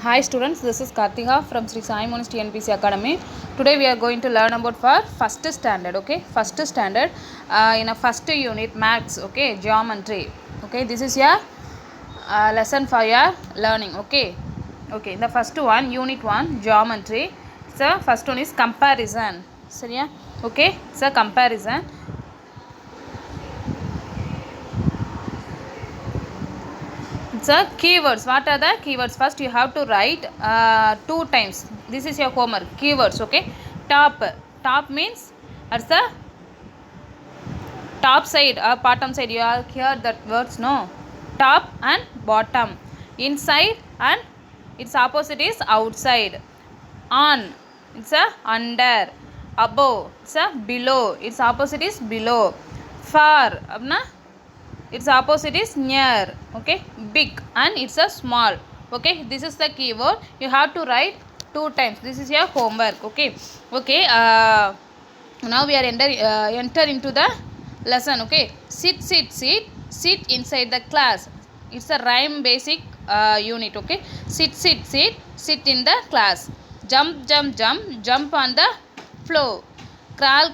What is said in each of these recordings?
Hi students, this is Karthika from Sri Sai Monis TNPC Academy. Today we are going to learn about for first standard, okay? First standard in a first unit maths, okay? Geometry, okay? This is your lesson for your learning, okay? Okay, the first one, unit 1, geometry. So first one is comparison, சரியா? Okay, so comparison. So keywords, what are the keywords? First you have to write 2 times. This is your homework. Keywords, okay? Top means at the top side or bottom side. You all hear that words, no? Top and bottom. Inside and its opposite is outside. On, it's a under. Above, it's a below. Its opposite is below. Far, apna its opposite is near, okay? Big and it's a small, okay? This is the keyword. You have to write 2 times. This is your homework, okay? Okay, now we are enter into the lesson, okay? Sit inside the class. It's a rhyme basic unit, okay? Sit in the class. Jump on the floor. Crawl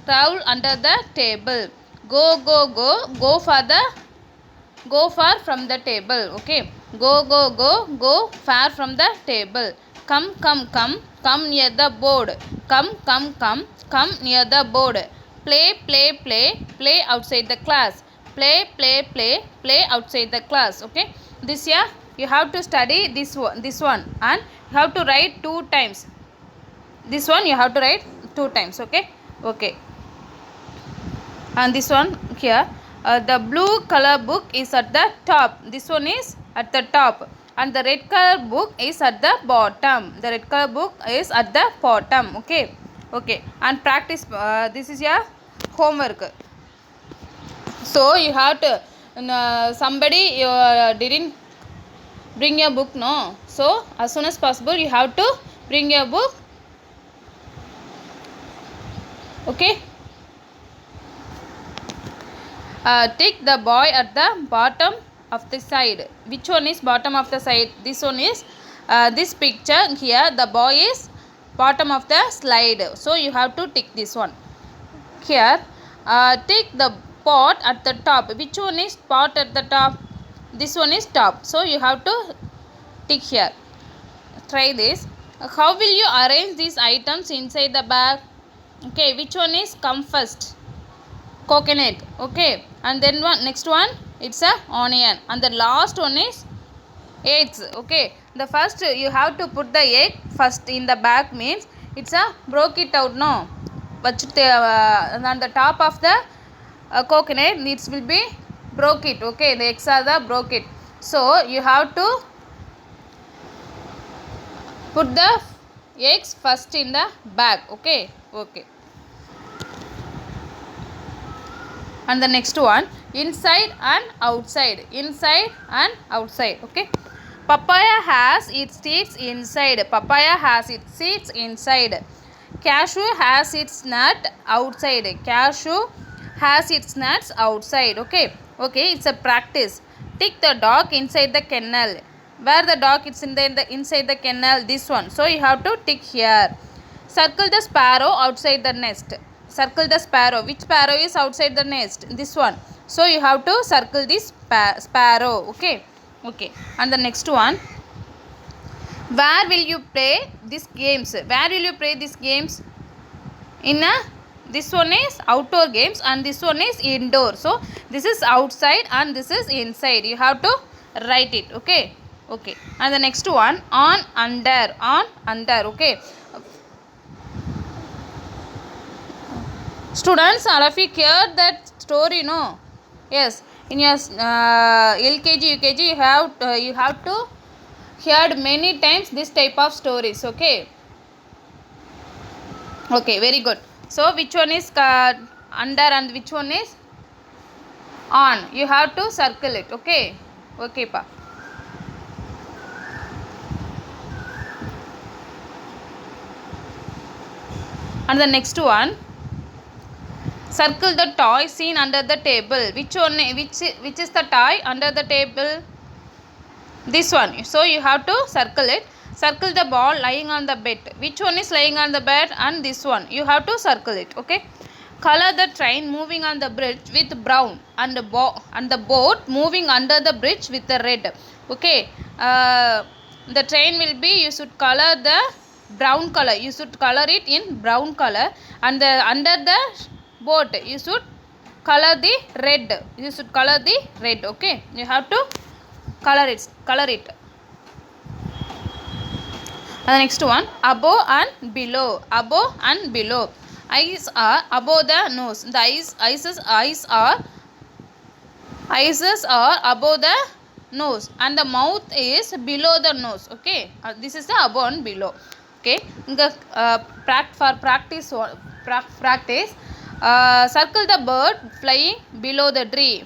crawl under the table. Go far from the table, okay? Go far from the table. Come near the board. Come near the board. Play outside the class. Play outside the class, okay? This year you have to study this one and you have to write 2 times. This one you have to write 2 times, okay? Okay, and this one here, the blue color book is at the top. This one is at the top and the red color book is at the bottom. The red color book is at the bottom, okay? Okay, and practice, this is your homework. So you have to somebody didn't bring your book, no? So as soon as possible you have to bring your book, okay? Take the boy at the bottom of the side. Which one is bottom of the side? This one is this picture here. The boy is bottom of the slide. So you have to tick this one. Here, take the pot at the top. Which one is pot at the top? This one is top. So you have to tick here. Try this. How will you arrange these items inside the bag? Okay, which one is come first? Coconut, okay? And then next one, it's a onion, and the last one is eggs, okay? The first you have to put the egg first in the bag, means it's a broke it out, no? But on the top of the coconut it will be broke it, okay? The eggs are the broke it. So you have to put the eggs first in the bag, okay? Okay. And the next one, inside and outside. Inside and outside, okay? Papaya has its seeds inside. Papaya has its seeds inside. Cashew has its nut outside. Cashew has its nuts outside, okay? Okay, it's a practice. Tick the dog inside the kennel. Where the dog is inside the kennel? This one. So you have to tick here. Circle the sparrow outside the nest. Circle the sparrow. Which sparrow is outside the nest? This one. So you have to circle this sparrow, okay? Okay, and the next one, where will you play these games? Where will you play these games? This one is outdoor games and this one is indoor. So this is outside and this is inside. You have to write it, okay? Okay, and the next one, on under, okay? Students, all of you heard that story, no? Yes, in your LKG, UKG, you have to heard many times this type of stories, okay? Okay, very good. So which one is under and which one is on? You have to circle it, okay? Okay, pa. And the next one, circle the toy seen under the table. Which is the toy under the table? This one. So you have to circle it. Circle the ball lying on the bed. Which one is lying on the bed? And this one. You have to circle it. Okay. Color the train moving on the bridge with brown and the boat moving under the bridge with the red. Okay. The train will be, you should color the brown color. You should color it in brown color, and the under the boat you should color the red. You should color the red. Okay. You have to color it. And the next one, above and below. Above and below. Eyes are above the nose. The eyes are above the nose, and the mouth is below the nose. Okay, this is the above and below. Okay, the practice, circle the bird flying below the tree.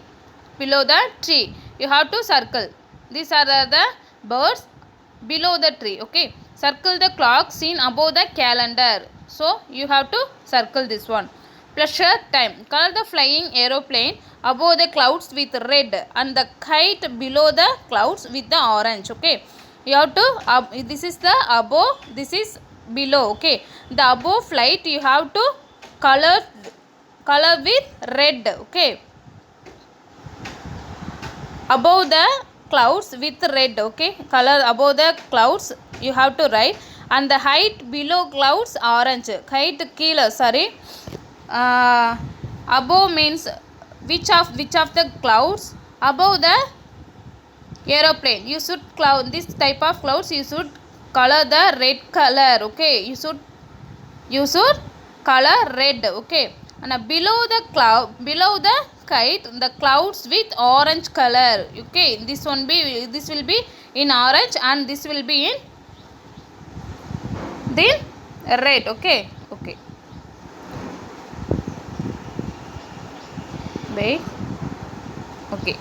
You have to circle. These are the birds below the tree. Okay, circle the clock seen above the calendar. So you have to circle this one. Pleasure time. Color the flying aeroplane above the clouds with red, and the kite below the clouds with the orange. Okay, you have to this is the above, this is below. Okay, the above flight you have to color with red. Okay, above the clouds with red. Okay, color above the clouds you have to write, and the height below clouds orange. Height kilo, sorry, above means which of the clouds above the aeroplane. You should this type of clouds you should color the red color. Okay, you should color red. Okay, and below the kite, the clouds with orange color. Okay, this will be in orange, and this will be in then red. Okay. Wait. Okay.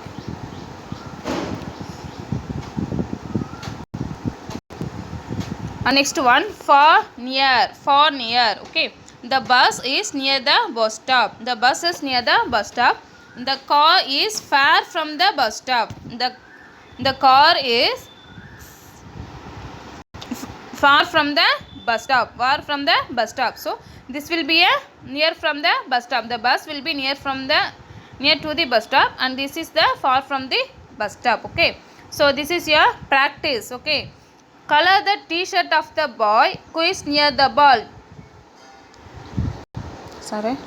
Next one, far near. Okay, the bus is near the bus stop. The car is far from the bus stop. The car is far from the bus stop. So this will be a near from the bus stop. The bus will be near to the bus stop, and this is the far from the bus stop. Okay, so this is your practice. Okay, color the t-shirt of the boy who is near the ball. Sorry.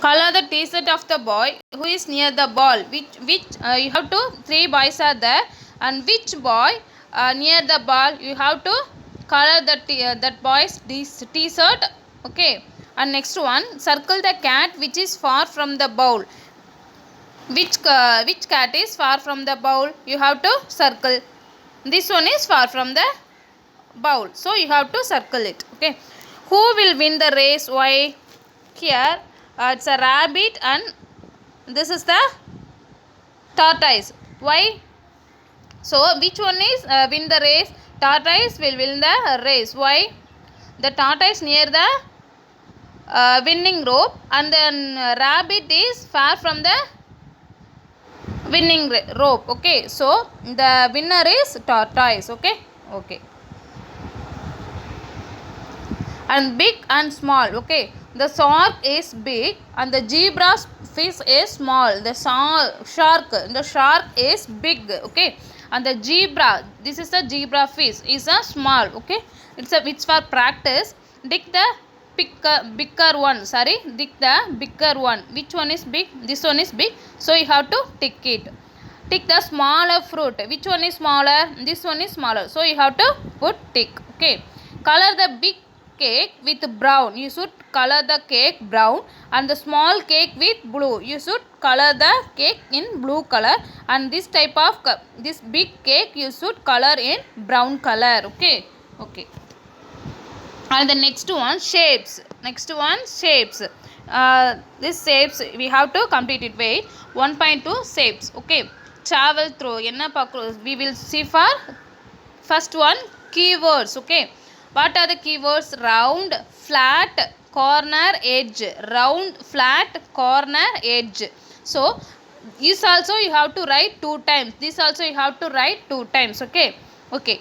Color the t-shirt of the boy who is near the ball. Which you have to, 3 boys are there, and which boy near the ball you have to color that boy's t-shirt. Okay, and next one, circle the cat which is far from the bowl. Which cat is far from the bowl? You have to circle. This one is far from the bowl, so you have to circle it. Okay, who will win the race? Why? Here it's a rabbit, and this is the tortoise. Why? So which one is win the race? Tortoise will win the race. Why? The tortoise near the winning rope, and then rabbit is far from the winning rope. Okay, so the winner is tortoise. Okay, and big and small. Okay, the shark is big, and the zebra fish is small. The shark is big. Okay, and the zebra, this is the zebra fish, is a small. Okay, it's for practice. Dig the bigger one. Dig the bigger one. Which one is big? This one is big, so you have to tick it. Tick the smaller fruit. Which one is smaller? This one is smaller, so you have to put tick. Okay, color the big cake with brown. You should color the cake brown, and the small cake with blue. You should color the cake in blue color, and this type of this big cake you should color in brown color. Okay. And the next one, shapes. This shapes we have to complete it. Wait, 1.2 shapes. Okay, travel through. We will see for first one, keywords. Okay, What are the keywords? Round, flat, corner, edge. Round, flat, corner, edge. So this also you have to write 2 times. This also you have to write 2 times. Okay. Okay.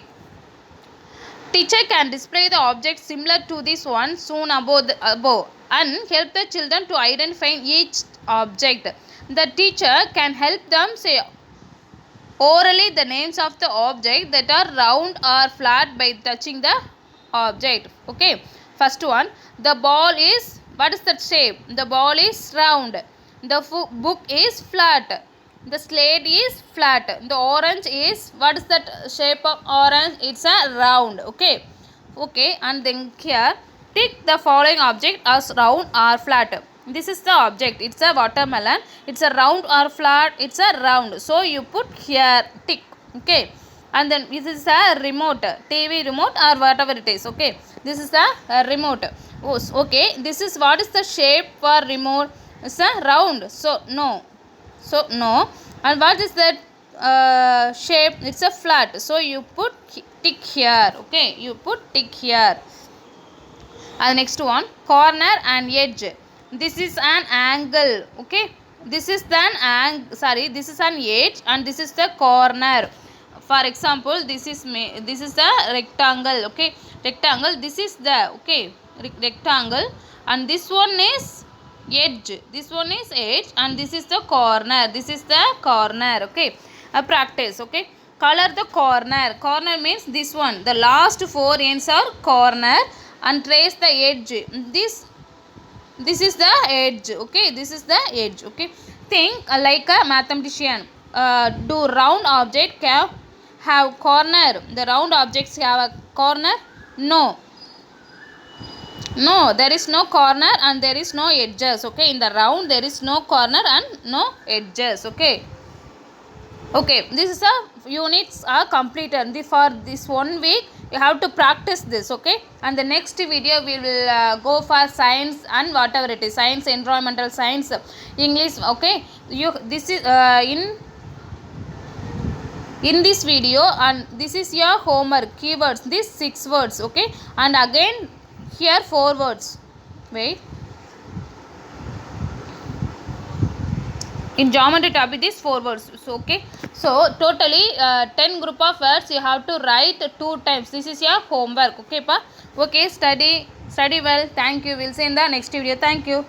Teacher can display the objects similar to this one soon above and help the children to identify each object. The teacher can help them say orally the names of the object that are round or flat by touching the object. Okay. First one, the ball is, what is that shape? The ball is round. The book is flat. The slate is flat. The orange is, what is that shape of orange? It's a round. Okay. Okay. And then here, tick the following object as round or flat. This is the object. It's a watermelon. It's a round or flat. It's a round. So you put here tick. Okay. And then this is a remote, TV remote or whatever it is. Okay. This is the remote. Oh, okay. This is, what is the shape for remote? It's a round. So no. So no. And what is that shape? It's a flat. So you put tick here. Okay. You put tick here. And next one, corner and edge. This is an angle. Okay. This is this is an edge and this is the corner. For example, this is the rectangle. Okay. Rectangle. This is the, okay, rectangle, and this one is edge. This one is edge and this is the corner. This is the corner. Okay. Practice. Okay. Color the corner. Corner means this one. The last 4 ends are corner, and trace the edge. This is the edge. Okay. This is the edge. Okay. Think like a mathematician. Do round object have corner? The round objects have a corner? No. No, there is no corner and there is no edges. Okay. In the round there is no corner and no edges. Okay. Okay. This is a units are completed. For this 1 week you have to practice this. Okay. And the next video we will go for science and whatever it is. Science, environmental science, English. Okay. This is in this video, and this is your homework. Keywords, these 6 words. Okay. And again here 4 words. Wait. In geometry topic these 4 words. So okay. So totally 10 group of words you have to write 2 times. This is your homework. Okay pa. Okay, study well. Thank you. We'll see in the next video. Thank you.